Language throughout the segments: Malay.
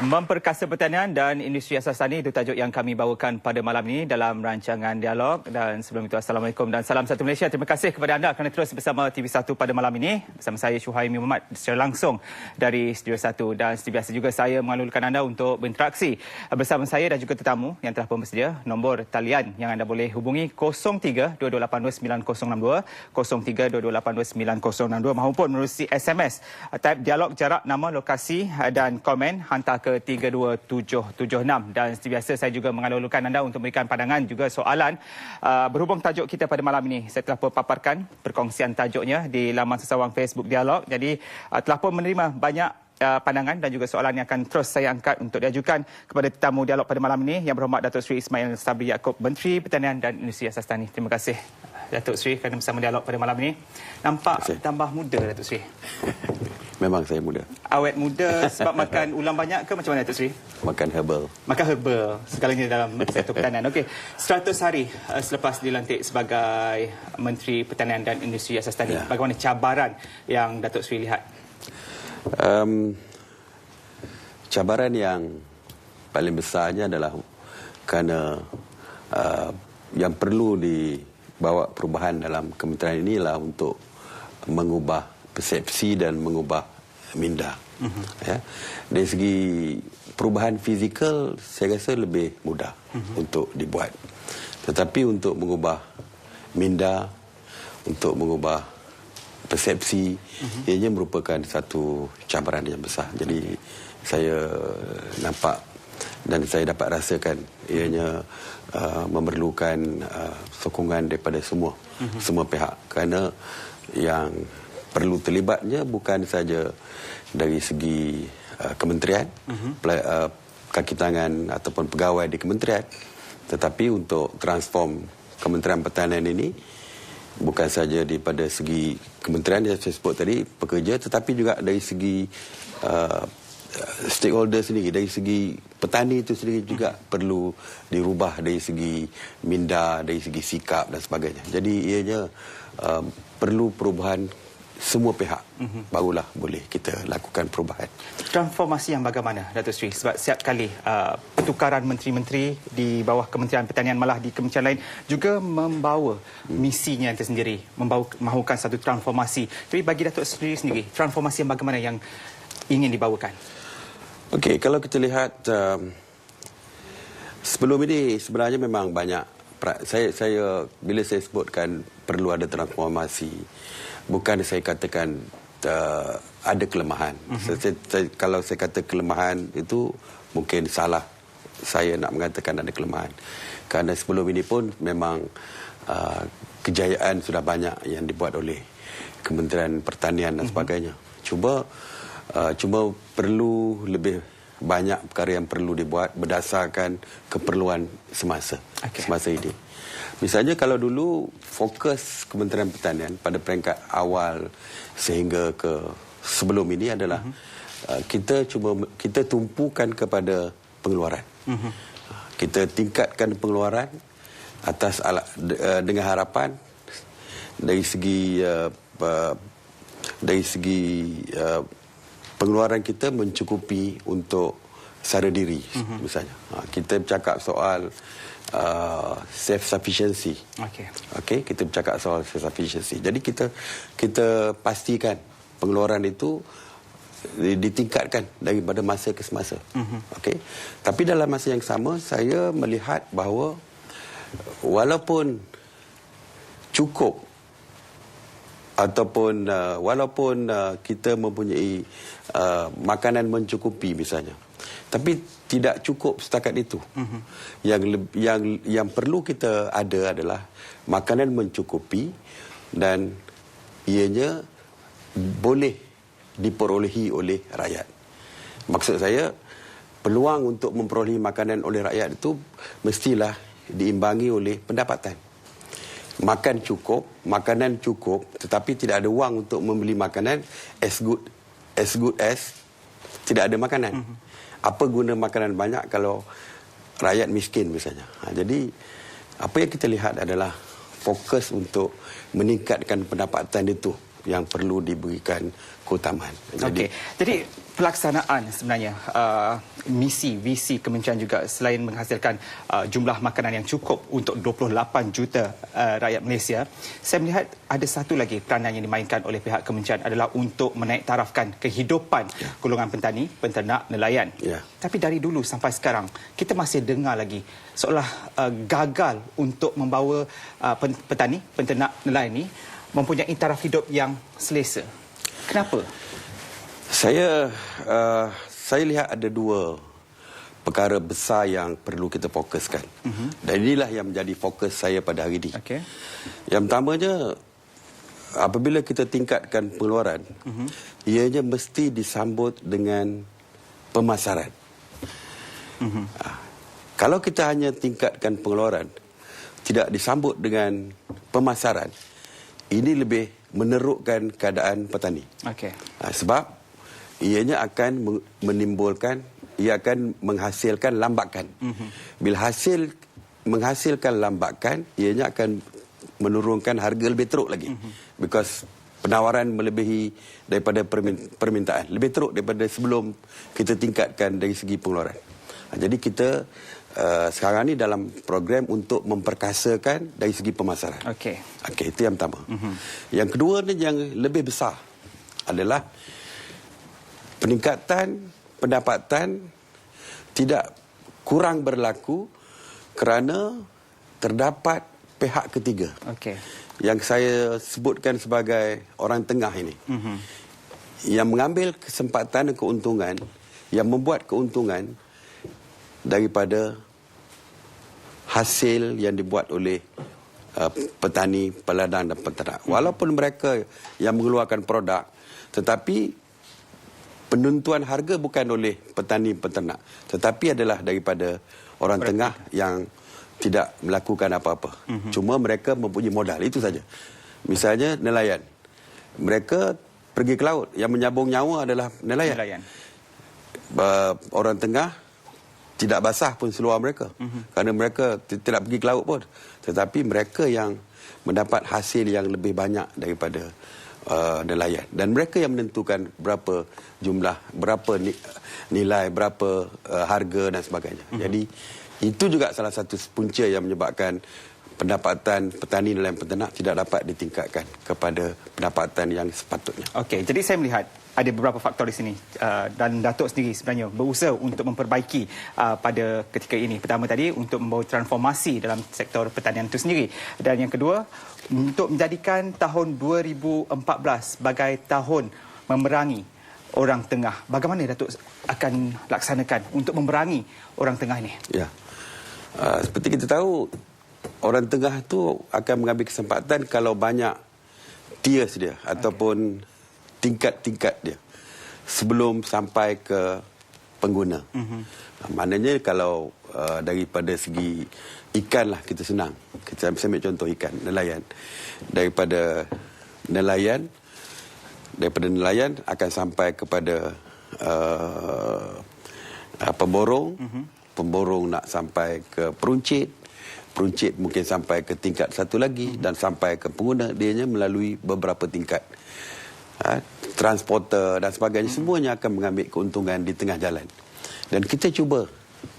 Memperkasa pertanian dan industri asas tani, itu tajuk yang kami bawakan pada malam ini dalam rancangan dialog. Dan sebelum itu, Assalamualaikum dan salam satu Malaysia. Terima kasih kepada anda kerana terus bersama TV1 pada malam ini. Bersama saya Syuhaimi Muhammad secara langsung dari Studio 1. Dan seperti biasa juga saya mengalurkan anda untuk berinteraksi bersama saya dan juga tetamu yang telah pun bersedia. Nombor talian yang anda boleh hubungi 03-2282-9062, 03-2282-9062 maupun menerusi SMS. Type dialog, jarak, nama, lokasi dan komen hantar ke 32776. Dan seperti biasa saya juga mengalurkan anda untuk memberikan pandangan juga soalan berhubung tajuk kita pada malam ini. Saya telah paparkan perkongsian tajuknya di laman sesawang Facebook Dialog. Jadi telah pun menerima banyak pandangan dan juga soalan yang akan terus saya angkat untuk diajukan kepada tetamu dialog pada malam ini, yang berhormat Datuk Seri Ismail Sabri Yaakob, Menteri Pertanian dan Industri Asas Tani. Terima kasih Datuk Seri kerana bersama dialog pada malam ini. Nampak tambah muda Datuk Seri. Memang saya muda. Awet muda sebab makan ulam banyak ke macam mana Datuk Seri? Makan herbal. Makan herbal, segalanya dalam sektor pertanian. Okey, 100 hari selepas dilantik sebagai Menteri Pertanian dan Industri Asas Tani, bagaimana cabaran yang Datuk Seri lihat? Cabaran yang paling besarnya adalah kerana yang perlu dibawa perubahan dalam kementerian inilah untuk mengubah persepsi dan mengubah minda. Ya. Dari segi perubahan fizikal saya rasa lebih mudah untuk dibuat. Tetapi untuk mengubah minda, untuk mengubah persepsi, ianya merupakan satu cabaran yang besar. Jadi saya nampak dan saya dapat rasakan ianya memerlukan sokongan daripada semua pihak, kerana yang perlu terlibatnya bukan saja dari segi kementerian, kaki tangan ataupun pegawai di kementerian, tetapi untuk transform Kementerian Pertanian ini bukan saja daripada segi kementerian yang saya sebut tadi, pekerja, tetapi juga dari segi stakeholder sendiri, dari segi petani itu sendiri juga perlu dirubah dari segi minda, dari segi sikap dan sebagainya. Jadi ianya perlu perubahan semua pihak, barulah boleh kita lakukan perubahan. Transformasi yang bagaimana Datuk Seri? Sebab setiap kali pertukaran menteri-menteri di bawah Kementerian Pertanian, malah di kementerian lain juga membawa misinya tersendiri, mahukan satu transformasi. Tapi bagi Datuk Seri sendiri, transformasi yang bagaimana yang ingin dibawakan? Okey, kalau kita lihat sebelum ini sebenarnya memang banyak saya bila saya sebutkan perlu ada transformasi, bukan saya katakan ada kelemahan. Kalau saya kata kelemahan itu mungkin salah saya nak mengatakan ada kelemahan. Kerana sebelum ini pun memang kejayaan sudah banyak yang dibuat oleh Kementerian Pertanian dan sebagainya. Cuma perlu lebih banyak perkara yang perlu dibuat berdasarkan keperluan semasa ini. Misalnya kalau dulu fokus Kementerian Pertanian pada peringkat awal sehingga ke sebelum ini adalah kita tumpukan kepada pengeluaran. Kita tingkatkan pengeluaran atas dengan harapan dari segi pengeluaran kita mencukupi untuk sara diri. Misalnya kita bercakap soal self-sufficiency. Okey, kita bercakap soal self-sufficiency. Jadi kita pastikan pengeluaran itu ditingkatkan daripada masa ke semasa. Okey. Tapi dalam masa yang sama saya melihat bahawa walaupun cukup ataupun walaupun kita mempunyai makanan mencukupi misalnya, tapi tidak cukup setakat itu. Yang perlu kita ada adalah makanan mencukupi dan ianya boleh diperolehi oleh rakyat. Maksud saya, peluang untuk memperolehi makanan oleh rakyat itu mestilah diimbangi oleh pendapatan. Makan cukup, makanan cukup, tetapi tidak ada wang untuk membeli makanan, as good as tidak ada makanan. Apa guna makanan banyak kalau rakyat miskin misalnya? Jadi apa yang kita lihat adalah fokus untuk meningkatkan pendapatan itu yang perlu diberikan keutamaan. Jadi pelaksanaan sebenarnya misi, visi kementerian juga selain menghasilkan jumlah makanan yang cukup untuk 28 juta rakyat Malaysia, saya melihat ada satu lagi peranan yang dimainkan oleh pihak kementerian adalah untuk menaik tarafkan kehidupan golongan petani, penternak, nelayan. Tapi dari dulu sampai sekarang, kita masih dengar lagi seolah gagal untuk membawa petani, penternak, nelayan ini mempunyai taraf hidup yang selesa. Kenapa? Saya lihat ada dua perkara besar yang perlu kita fokuskan. Dan inilah yang menjadi fokus saya pada hari ini. Yang pertamanya, apabila kita tingkatkan pengeluaran, ianya mesti disambut dengan pemasaran. Kalau kita hanya tingkatkan pengeluaran, tidak disambut dengan pemasaran, ini lebih menerukkan keadaan petani. Sebab ianya akan menimbulkan, ia akan menghasilkan lambakan. Bila menghasilkan lambakan, ianya akan menurunkan harga lebih teruk lagi. Because penawaran melebihi daripada permintaan. Lebih teruk daripada sebelum kita tingkatkan dari segi pengeluaran. Jadi kita sekarang ni dalam program untuk memperkasakan dari segi pemasaran. Itu yang pertama. Yang kedua ni yang lebih besar adalah peningkatan pendapatan tidak kurang berlaku kerana terdapat pihak ketiga. Yang saya sebutkan sebagai orang tengah ini. Yang mengambil kesempatan dan keuntungan, yang membuat keuntungan daripada hasil yang dibuat oleh petani, peladang dan peternak. Walaupun mereka yang mengeluarkan produk, tetapi penentuan harga bukan oleh petani peternak, tetapi adalah daripada orang tengah yang tidak melakukan apa-apa. Cuma mereka mempunyai modal, itu saja. Misalnya nelayan. Mereka pergi ke laut, yang menyambung nyawa adalah nelayan. Orang tengah tidak basah pun seluar mereka. Kerana mereka tidak pergi ke laut pun. Tetapi mereka yang mendapat hasil yang lebih banyak daripada nelayan. Dan mereka yang menentukan berapa jumlah, berapa nilai, berapa harga dan sebagainya. Jadi itu juga salah satu punca yang menyebabkan pendapatan petani nelayan peternak tidak dapat ditingkatkan kepada pendapatan yang sepatutnya. Jadi saya melihat ada beberapa faktor di sini dan Datuk sendiri sebenarnya berusaha untuk memperbaiki pada ketika ini. Pertama tadi untuk membawa transformasi dalam sektor pertanian itu sendiri, dan yang kedua untuk menjadikan tahun 2014 sebagai tahun memerangi orang tengah. Bagaimana Datuk akan laksanakan untuk memerangi orang tengah ini? Seperti kita tahu, orang tengah itu akan mengambil kesempatan kalau banyak tiers dia ataupun tingkat-tingkat dia sebelum sampai ke pengguna. Maknanya kalau daripada segi ikan lah, kita senang. Kita ambil contoh ikan, nelayan. Daripada nelayan akan sampai kepada pemborong. Pemborong nak sampai ke peruncit. Peruncit mungkin sampai ke tingkat satu lagi dan sampai ke pengguna. Dianya melalui beberapa tingkat. Transporter dan sebagainya, semuanya akan mengambil keuntungan di tengah jalan. Dan kita cuba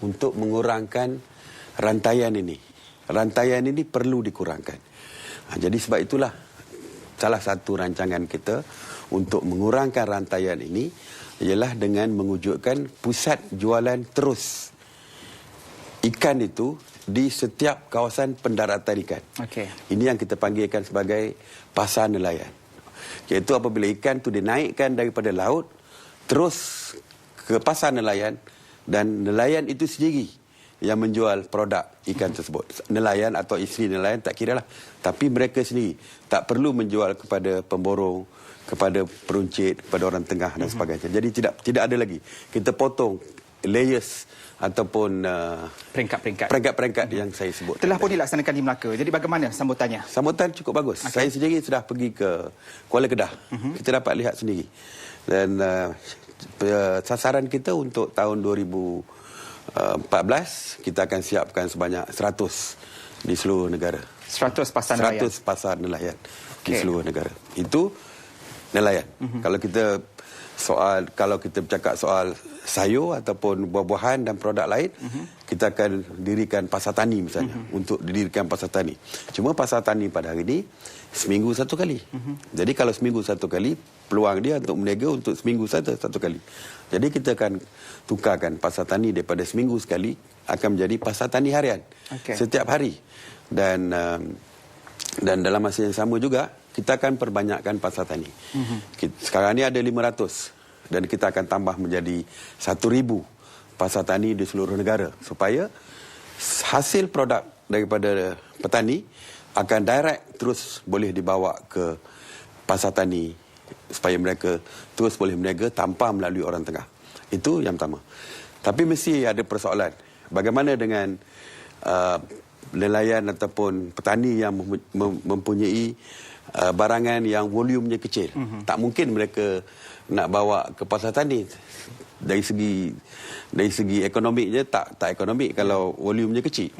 untuk mengurangkan rantaian ini. Rantaian ini perlu dikurangkan. Jadi sebab itulah salah satu rancangan kita untuk mengurangkan rantaian ini ialah dengan mewujudkan pusat jualan terus ikan itu di setiap kawasan pendaratan ikan. Ini yang kita panggilkan sebagai pasar nelayan. Iaitu apabila ikan itu dinaikkan daripada laut terus ke pasar nelayan, dan nelayan itu sendiri yang menjual produk ikan tersebut. Nelayan atau isteri nelayan tak kira lah, tapi mereka sendiri tak perlu menjual kepada pemborong, kepada peruncit, kepada orang tengah dan sebagainya. Jadi tidak ada lagi. Kita potong layers ataupun peringkat-peringkat yang saya sebut. Telah pun dilaksanakan di Melaka. Jadi bagaimana sambutannya? Sambutan cukup bagus. Saya sendiri sudah pergi ke Kuala Kedah. Kita dapat lihat sendiri. Dan sasaran kita untuk tahun 2014 kita akan siapkan sebanyak 100 di seluruh negara. 100 pasar nelayan. 100 pasar nelayan di seluruh negara. Itu nelayan. Kalau kita bercakap soal sayur ataupun buah-buahan dan produk lain, kita akan dirikan pasar tani misalnya, untuk didirikan pasar tani. Cuma pasar tani pada hari ini seminggu satu kali. Jadi kalau seminggu satu kali, peluang dia untuk berniaga untuk seminggu satu kali. Jadi kita akan tukarkan pasar tani daripada seminggu sekali akan menjadi pasar tani harian. Setiap hari. Dan dalam masa yang sama juga kita akan perbanyakkan pasar tani. Sekarang ni ada 500 dan kita akan tambah menjadi 1,000 pasar tani di seluruh negara supaya hasil produk daripada petani akan direct terus boleh dibawa ke pasar tani supaya mereka terus boleh berniaga tanpa melalui orang tengah. Itu yang pertama. Tapi mesti ada persoalan. Bagaimana dengan nelayan ataupun petani yang mempunyai barangan yang volumenya kecil. Tak mungkin mereka nak bawa ke pasar tani. Dari segi ekonomiknya tak ekonomik kalau volumenya kecil.